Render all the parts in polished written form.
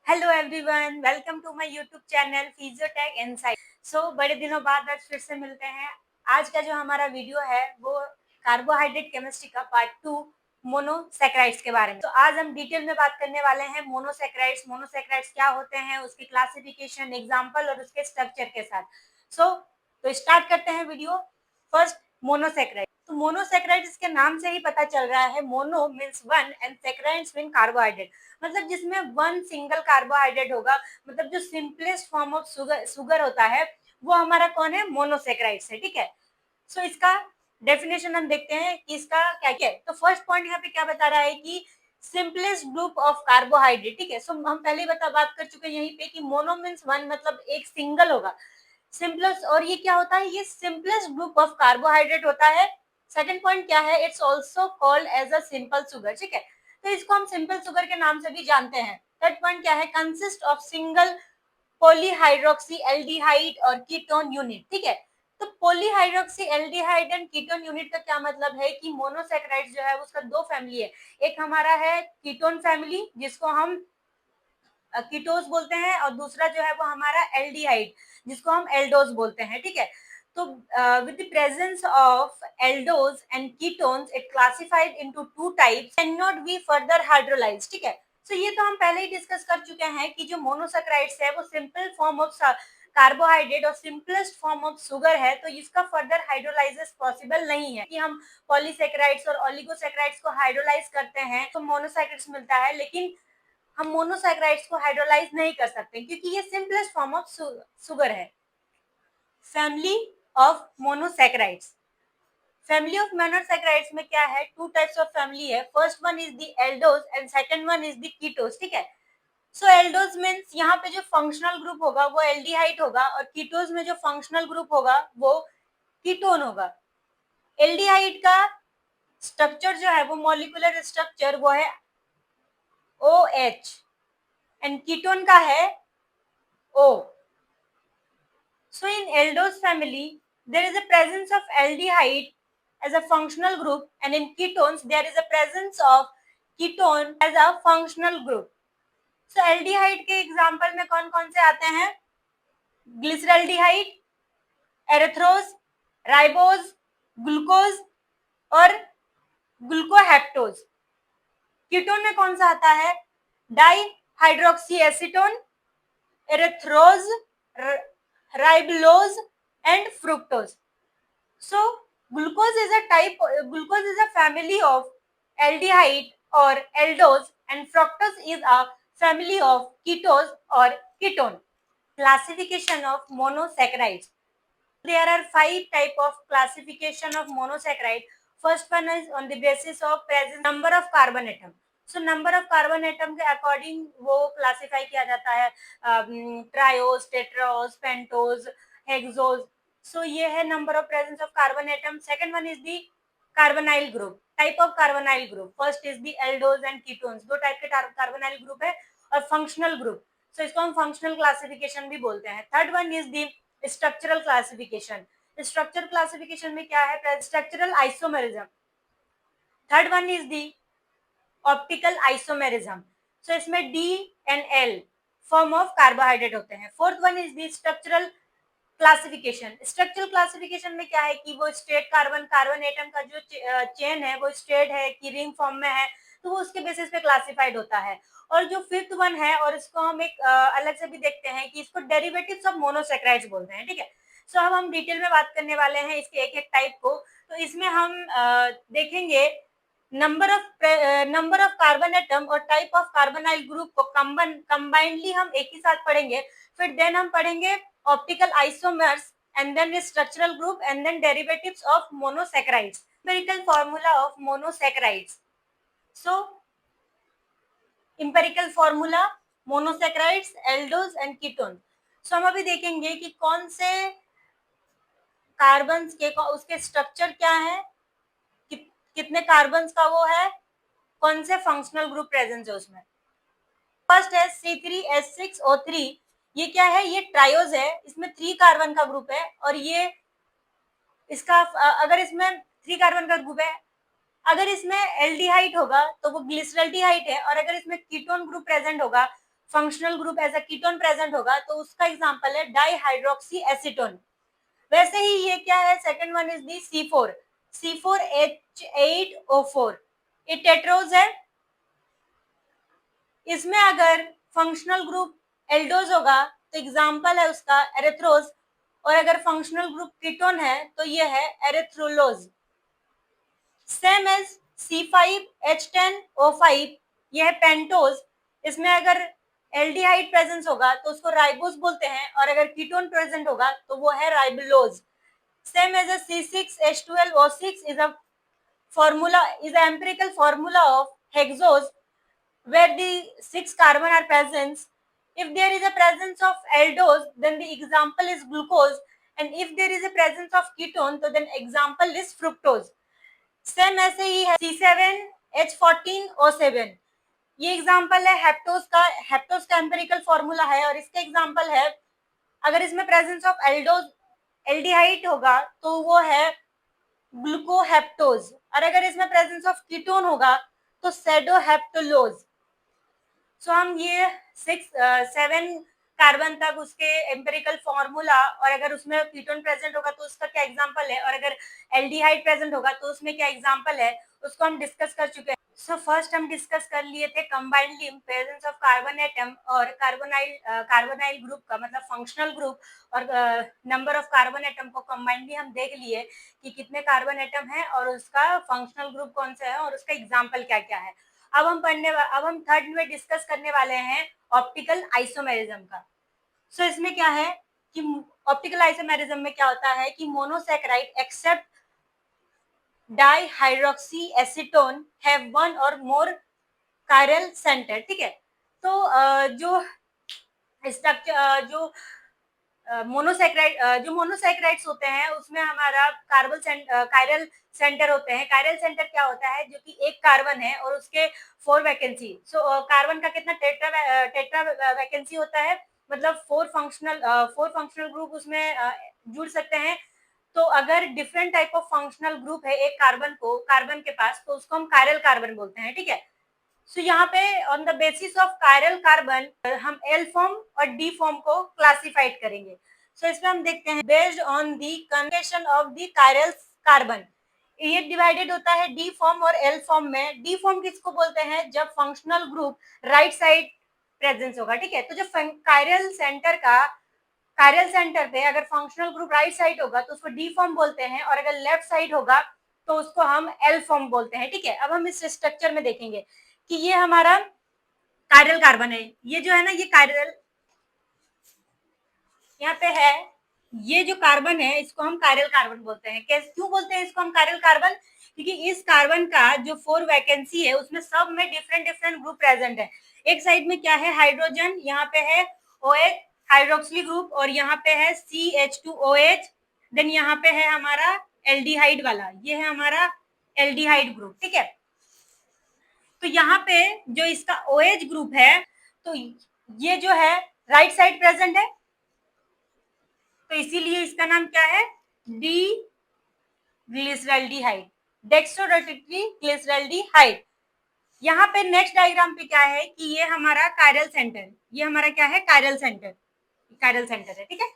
Hello everyone, welcome to my YouTube channel Physiotech insight. बड़े दिनों बाद आज फिर से मिलते हैं। आज का जो हमारा वीडियो है वो कार्बोहाइड्रेट केमिस्ट्री का पार्ट 2 मोनोसैकेराइड्स के बारे में। तो आज हम डिटेल में बात करने वाले हैं मोनोसैकेराइड्स। मोनोसैकेराइड्स क्या होते हैं, उसकी क्लासिफिकेशन, एग्जांपल और उसके स्ट्रक्चर के साथ। तो स्टार्ट करते हैं वीडियो। First, monosaccharide. तो मोनोसैकेराइड्स के नाम से ही पता चल रहा है, mono means one and saccharides mean carbohydrate. मतलब जिसमें वन सिंगल कार्बोहाइड्रेट होगा, मतलब जो सिंपलेस्ट फॉर्म ऑफ शुगर होता है वो हमारा कौन है, मोनोसैकेराइड्स है। ठीक है, इसका डेफिनेशन हम देखते हैं कि इसका क्या क्या है। तो फर्स्ट पॉइंट यहाँ पे क्या बता रहा है कि सिंपलेस्ट ग्रुप ऑफ कार्बोहाइड्रेट। ठीक है, हम पहले बात कर चुके हैं यहीं पे कि मोनो मीन्स वन, मतलब एक सिंगल होगा, सिंपलेस्ट। और ये क्या होता है, ये सिंपलेस्ट ग्रुप ऑफ कार्बोहाइड्रेट होता है। सेकंड पॉइंट क्या है, it's also called as a simple sugar. ठीक है, तो इसको हम सिंपल शुगर के नाम से भी जानते हैं। थर्ड पॉइंट क्या है, consist of single polyhydroxy aldehyde और कीटोन यूनिट। ठीक है, तो polyhydroxy aldehyde and ketone unit का क्या मतलब है कि मोनोसैकेराइड्स जो है उसका दो फैमिली है। एक हमारा है कीटोन फैमिली जिसको हम कीटोस बोलते हैं, और दूसरा जो है वो हमारा एल्डिहाइड जिसको हम एल्डोज बोलते हैं। ठीक है, तो with the presence of aldose and ketones it classified into two types can not be further hydrolysed. ठीक है, तो ये तो हम पहले ही डिस्कस कर चुके हैं कि जो मोनोसैकेराइड्स है वो सिंपल फॉर्म ऑफ कार्बोहाइड्रेट और सिंपलेस्ट फॉर्म ऑफ शुगर है, तो इसका फर्दर हाइड्रोलाइसिस पॉसिबल नहीं है। कि हम पॉलीसैकेराइड्स और ओलिगोसैकेराइड्स को हाइड्रोलाइज करते हैं तो मोनोसैकेराइड्स मिलता है, लेकिन हम मोनोसैकेराइड्स को हाइड्रोलाइज नहीं कर सकते क्योंकि ये सिंपलेस्ट फॉर्म ऑफ शुगर है। Family of monosaccharides. Family of monosaccharides में क्या है, टू टाइप्स ऑफ फैमिली है। First one is the aldose and second one is the ketose. ठीक है, एल्डोज मींस यहाँ पे जो फंक्शनल ग्रुप होगा वो एल्डिहाइड होगा, और कीटोस में जो फंक्शनल ग्रुप होगा वो कीटोन होगा। एल्डिहाइड का स्ट्रक्चर जो है वो मॉलिक्यूलर स्ट्रक्चर वो है OH एंड कीटोन का है O. So in aldose family, there is a presence of aldehyde as a functional group, and in ketones there is a presence of ketone as a functional group. So aldehyde के example में कौन कौन से आते हैं, glyceraldehyde, एरेथ्रोज, ribose, glucose और ग्लूकोहेप्टोज। Ketone में कौन सा आता है, di hydroxy acetone, एरेथ्रोज, ribulose and fructose. So glucose is a family of aldehyde or aldose, and fructose is a family of ketose or ketone. Classification of monosaccharides. There are 5 type of classification of monosaccharide. First one is on the basis of present number of carbon atom. Number of carbon atom के according वो classify किया जाता है, triose, tetrose, pentose, hexose. ये है number of presence of carbon atom. Second one is the carbonyl group, type of carbonyl group. First is the aldose and ketones, दो type के carbonyl group है। और फंक्शनल ग्रुप, इसको हम functional classification भी बोलते हैं। Third one is the structural classification. Structural classification में क्या है, structural isomerism. Third one is the optical isomerism. इसमें D and L form of carbohydrate होते हैं। Fourth one is the structural classification. Structural classification में क्या है कि वो स्ट्रेट कार्बन एटम का जो चेन है वो स्ट्रेट है कि रिंग फॉर्म में है, तो वो उसके बेसिस पे क्लासिफाइड होता है। और जो फिफ्थ वन है, और इसको हम एक अलग से भी देखते हैं कि इसको डेरिवेटिव्स ऑफ मोनोसैकेराइड्स बोलते हैं। ठीक है, अब हम डिटेल में बात करने वाले हैं इसके एक एक टाइप को। तो इसमें हम देखेंगे नंबर ऑफ कार्बन एटम और टाइप ऑफ कार्बोनाइल ग्रुप को कंबाइंडली हम एक ही साथ पढ़ेंगे। फिर देन हम पढ़ेंगे optical isomers, and then structural group, and then derivatives of monosaccharides. Empirical formula of monosaccharides. Empirical formula monosaccharides, aldose and ketone. हम अभी देखेंगे कि कौन से कार्बन के उसके स्ट्रक्चर क्या है, कितने कार्बन का वो है, कौन से फंक्शनल ग्रुप प्रेजेंट है उसमें। फर्स्ट है C3H6O3। ये क्या है, ये ट्रायोज है, इसमें 3 कार्बन का ग्रुप है। और ये इसका अगर इसमें 3 कार्बन का ग्रुप है, अगर इसमें एल्डिहाइड होगा तो वो ग्लिसरल्डिहाइड है, और अगर इसमें कीटोन ग्रुप प्रेजेंट होगा functional group as a ketone present होगा तो उसका एग्जांपल है डाइहाइड्रोक्सी एसीटोन। वैसे ही ये क्या है, second one is the C4, C4H8O4, ये टेट्रोज है। इसमें अगर फंक्शनल ग्रुप एल्डोज होगा तो एग्जाम्पल है उसका एरिथ्रोज, और अगर फंक्शनल ग्रुप कीटोन है तो ये है एरिथ्रोलोज। सेम एज C5H10O5, ये है पेंटोज। इसमें अगर एल्डिहाइड प्रेजेंस होगा तो उसको राइबोज बोलते हैं, और अगर कीटोन प्रेजेंट होगा तो वो है ribulose. Same as a C6H12O6 is a formula, is an empirical formula of hexose where the 6 carbon are present. If there is a presence of aldose, then the example is glucose, and if there is a presence of ketone, तो then example is fructose. Same ऐसे ही है C7H14O7, ये example है heptose का। Heptose का empirical formula है, और इसका एग्जाम्पल है अगर इसमें प्रेजेंस ऑफ एल्डोज एल्डिहाइड होगा तो वो है ग्लूकोहेप्टोज, और अगर इसमें प्रेजेंस ऑफ कीटोन होगा तो सेडोहेप्टोलोज। सो हम ये 7 कार्बन तक उसके एम्पेरिकल फॉर्मूला, और अगर उसमें कीटोन प्रेजेंट होगा तो उसका क्या एग्जांपल है, और अगर एल्डिहाइड प्रेजेंट होगा तो उसमें क्या एग्जांपल है, उसको हम डिस्कस कर चुके हैं। सो फर्स्ट हम डिस्कस कर लिए थे combinedly presence of carbon atom और कार्बोनाइल ग्रुप का मतलब फंक्शनल ग्रुप, और नंबर ऑफ कार्बन एटम को कंबाइंडली हम देख लिए कि कितने कार्बन एटम है और उसका फंक्शनल ग्रुप कौन सा है और उसका एग्जाम्पल क्या क्या है। अब हम थर्ड में डिस्कस करने वाले हैं ऑप्टिकल आइसोमेरिज्म का। सो इसमें क्या है कि ऑप्टिकल आइसोमेरिज्म में क्या होता है कि monosaccharide except dihydroxy acetone have one और मोर कायरल सेंटर। ठीक है, तो जो स्ट्रक्चर जो मोनोसैकेराइड्स होते हैं उसमें हमारा कायरल सेंटर होते हैं। कायरल सेंटर क्या होता है, जो कि एक कार्बन है और उसके 4 वैकेंसी। कार्बन का कितना टेट्रा वैकेंसी होता है, मतलब 4 फंक्शनल ग्रुप उसमें जुड़ सकते हैं। तो अगर different type of functional group है एक कार्बन के पास, तो उसको हम कायरल कार्बन बोलते हैं। ठीक है, सो यहाँ पे on the basis of chiral carbon हम एल फॉर्म और डी फॉर्म को क्लासिफाइड करेंगे। सो इसमें हम देखते हैं based on the confirmation of the chiral carbon, ये डिवाइडेड होता है डी फॉर्म और एल फॉर्म में। डी फॉर्म किसको बोलते हैं, जब functional group right side presence होगा। ठीक है, तो जब कायरल सेंटर पे अगर फंक्शनल ग्रुप राइट साइड होगा तो उसको डी फॉर्म बोलते हैं, और अगर लेफ्ट साइड होगा तो उसको हम एल फॉर्म बोलते हैं। ठीक है, अब हम इस स्ट्रक्चर में देखेंगे कि ये हमारा कायरल कार्बन है, ये जो है ना ये कायरल यहाँ पे है, ये जो कार्बन है इसको हम कायरल कार्बन बोलते हैं। कैसे, क्यों बोलते हैं इसको हम कायरल कार्बन, क्योंकि इस कार्बन का जो 4 वैकेंसी है उसमें सब में डिफरेंट डिफरेंट ग्रुप प्रेजेंट है। एक साइड में क्या है हाइड्रोजन, यहाँ पे है OH हाइड्रोक्सिल ग्रुप, और यहाँ पे है CH2OH, देन यहाँ पे है हमारा एल्डिहाइड वाला, ये है हमारा एल्डिहाइड ग्रुप। ठीक है, तो यहाँ पे जो इसका OH ग्रुप है तो ये जो है राइट साइड प्रेजेंट है, तो इसीलिए इसका नाम क्या है, डी ग्लिसरल्डिहाइड, डेक्स्ट्रोरोटरी ग्लिसरल्डिहाइड। यहाँ पे नेक्स्ट डायग्राम पे क्या है कि ये हमारा कायरल सेंटर, ये हमारा क्या है कायरल सेंटर है। ठीक है,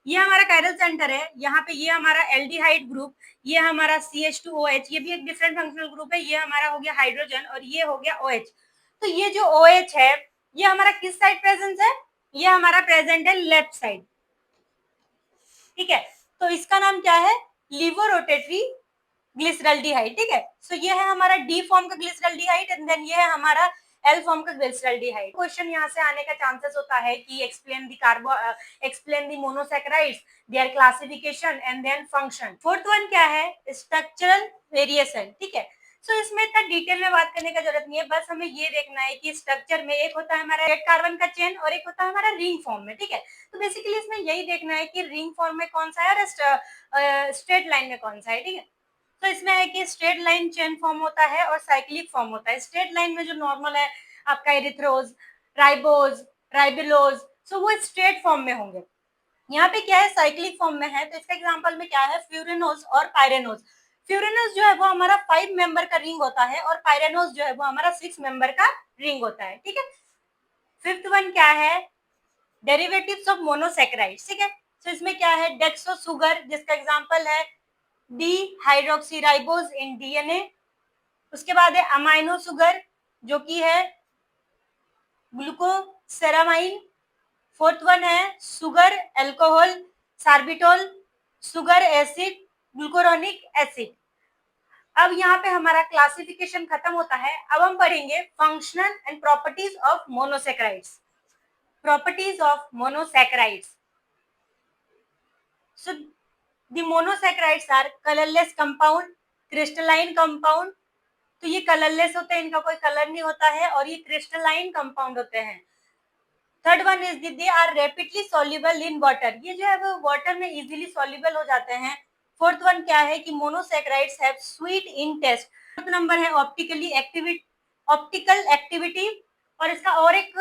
ये हमारा कायरल सेंटर है, यहाँ पे ये हमारा एल्डिहाइड ग्रुप, ये हमारा CH2OH, ये भी एक डिफरेंट फंक्शनल ग्रुप है, ये हमारा हो गया हाइड्रोजन और ये हो गया OH। तो ये जो OH है ये हमारा किस साइड प्रेजेंस है, ये हमारा प्रेजेंट है लेफ्ट साइड। ठीक है, तो इसका नाम क्या है, लिवोरोटेटरी ग्लिसरल्डिहाइड। ठीक है, सो ये है हमारा डी फॉर्म का ग्लिसरल्डिहाइड, एंड देन ये है हमारा एल फॉर्म का ग्लिसरल्डिहाइड। क्वेश्चन यहाँ से आने का चांसेस होता है कि explain the monosaccharides, their classification and then function. Fourth one क्या है, स्ट्रक्चरल वेरिएशन। ठीक है, सो इसमें इतना डिटेल में बात करने का जरूरत नहीं है, बस हमें ये देखना है कि स्ट्रक्चर में एक होता है हमारा रेड कार्बन का चेन और एक होता है हमारा रिंग फॉर्म में। ठीक है, तो बेसिकली इसमें यही देखना है कि रिंग फॉर्म में कौन सा है और स्ट्रेट लाइन में कौन सा है। ठीक है, तो इसमें है कि स्ट्रेट लाइन चेन फॉर्म होता है और साइक्लिक फॉर्म होता है। स्ट्रेट लाइन में जो नॉर्मल है आपका एरिथ्रोज, राइबोज, राइबिलोज, सो वो स्ट्रेट फॉर्म में होंगे। यहाँ पे क्या है साइक्लिक फॉर्म में है, तो इसका एग्जांपल में क्या है फ्यूरेनोज और पायरेनोज। फ्यूरेनोज जो है वो हमारा 5 मेंबर का रिंग होता है और पायरेनोज जो है वो हमारा 6 मेंबर का रिंग होता है। ठीक है, फिफ्थ वन क्या है, डेरिवेटिव्स ऑफ मोनोसेक्राइड्स, ठीक है। तो इसमें क्या है, डेक्सो सुगर जिसका एग्जांपल है D hydroxy ribose in DNA. उसके बाद है अमाइनो सुगर जो कि है ग्लूकोसेरामाइन। फोर्थ वन है sugar alcohol sorbitol, sugar acid glucuronic acid. अब यहाँ पे हमारा क्लासिफिकेशन खत्म होता है। अब हम पढ़ेंगे functional and properties of monosaccharides. Properties of monosaccharides, so the monosaccharides are colorless compound, crystalline compound। तो ये कलरलेस होते हैं, इनका कोई कलर नहीं होता है, और ये क्रिस्टलाइन कंपाउंड होते हैं। Third one is they are rapidly soluble in water, ये जो है वो वाटर में इजीली सॉल्युबल हो जाते हैं। फोर्थ वन क्या है कि monosaccharides have sweet in taste. Fourth number है ऑप्टिकल एक्टिविटी, और इसका और एक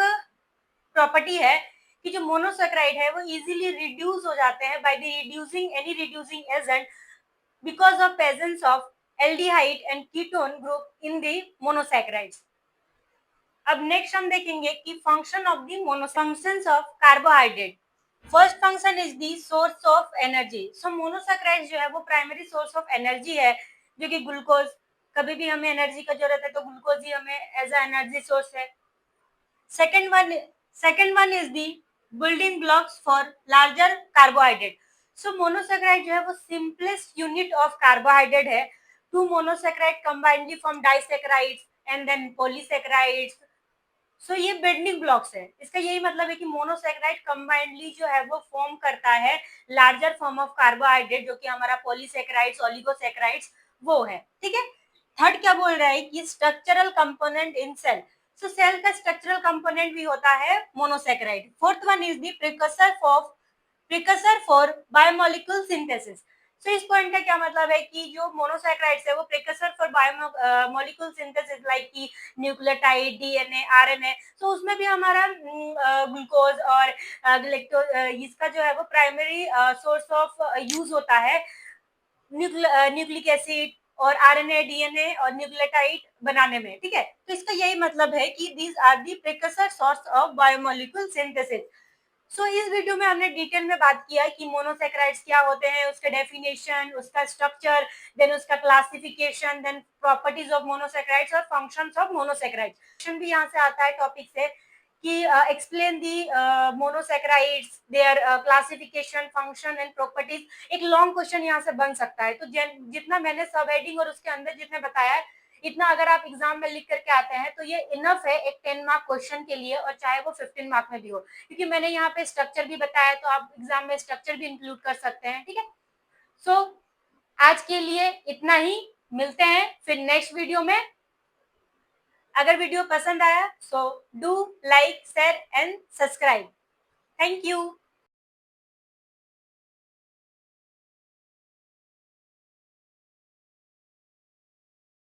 प्रॉपर्टी है कि जो मोनोसैकेराइड है वो इजीली रिड्यूस हो जाते हैं by the reducing any reducing agent because of presence of aldehyde and ketone group in the monosaccharides. अब नेक्स्ट हम देखेंगे कि function of the monofunctions of carbohydrate. First function is the source of energy. So monosaccharides जो है वो primary source of energy है, जो कि ग्लूकोज, कभी भी हमें एनर्जी का जरूरत है तो ग्लूकोज ही हमें एज अ एनर्जी सोर्स है। Second one is the building blocks for larger carbohydrate. So monosaccharide जो है वो सिंपलेस्ट यूनिट ऑफ कार्बोहाइड्रेट है। Two monosaccharide combinely form disaccharides and then polysaccharides. So ये बिल्डिंग ब्लॉक्स है, इसका यही मतलब है कि मोनोसैकेराइड कंबाइनली जो है वो फॉर्म करता है लार्जर फॉर्म ऑफ कार्बोहाइड्रेट, जो कि हमारा पॉलीसैकेराइड्स ओलिगोसैकेराइड्स वो है, ठीक है। थर्ड क्या बोल रहा है कि structural component in cell. So cell का स्ट्रक्चरल कंपोनेंट भी होता है monosaccharide. Fourth one is the precursor for biomolecule synthesis. So इस पॉइंट का क्या मतलब है कि जो मोनोसैकेराइड्स है वो precursor for biomolecule synthesis like की न्यूक्लियोटाइड, डीएनए, आरएनए। तो उसमें भी हमारा ग्लूकोज और इसका जो है वो प्राइमरी सोर्स ऑफ यूज होता है न्यूक्लिक एसिड और आरएनए, डीएनए और न्यूक्लियोटाइड बनाने में, ठीक है। तो इसका यही मतलब है कि these are the precursor source of biomolecule synthesis. So इस वीडियो में हमने डिटेल में बात किया कि मोनोसैकेराइड्स क्या होते हैं, उसका डेफिनेशन, उसका स्ट्रक्चर, देन उसका classification, then properties of monosaccharides और फंक्शंस ऑफ मोनोसैकेराइड्स। क्वेश्चन भी यहाँ से आता है टॉपिक से कि explain the monosaccharides, their classification, function and properties. एक लॉन्ग क्वेश्चन यहाँ से बन सकता है। तो जितना मैंने सब हेडिंग और उसके अंदर जितने बताया है, इतना अगर आप एग्जाम में लिख करके आते हैं तो ये इनफ है एक 10 मार्क क्वेश्चन के लिए, और चाहे वो 15 मार्क में भी हो, क्योंकि मैंने यहाँ पे स्ट्रक्चर भी बताया, तो आप एग्जाम में स्ट्रक्चर भी इंक्लूड कर सकते हैं, ठीक है। सो आज के लिए इतना ही, मिलते हैं फिर नेक्स्ट वीडियो में। अगर वीडियो पसंद आया so do like, share and subscribe. Thank you.